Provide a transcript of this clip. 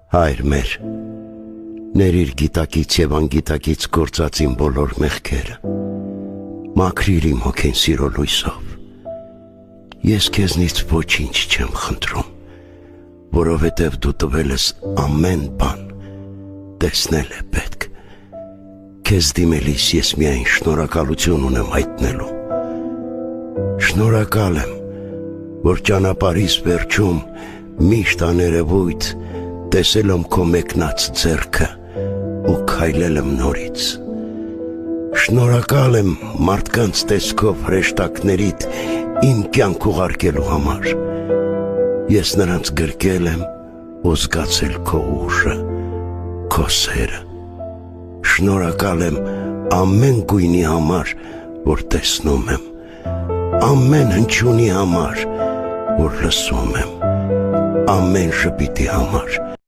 Հայր մեր, ներիր գիտակից և անգիտակից գործած իմ բոլոր մեղքերը, մաքրիր իմ հոգին սիրո լույսով։ Ես քեզնից ոչինչ չեմ խնդրում, որովհետև դու տվել ես ամեն բան, տեսնել է պետք։ Քեզ դիմելիս ես միայն շնորհակալություն ունեմ հայտնելու։ Շնորհակալ եմ, որ ճանապարհիս վերջում միշտ աներևույթ տեսել եմ քո մեկնած ձեռքը ու քայլել եմ նորից։ Շնորհակալ եմ մարդկանց տեսքով հրեշտակներիդ իմ կյանք ուղարկելու համար։ Ես նրանց գրկել եմ ու զգացել քո ուժը, քո սերը։ Շնորհակալ եմ ամեն գույնի համար, որ տեսնում եմ, ամեն հնչյունի համար, որ լսում եմ, ամեն շփիթի համար,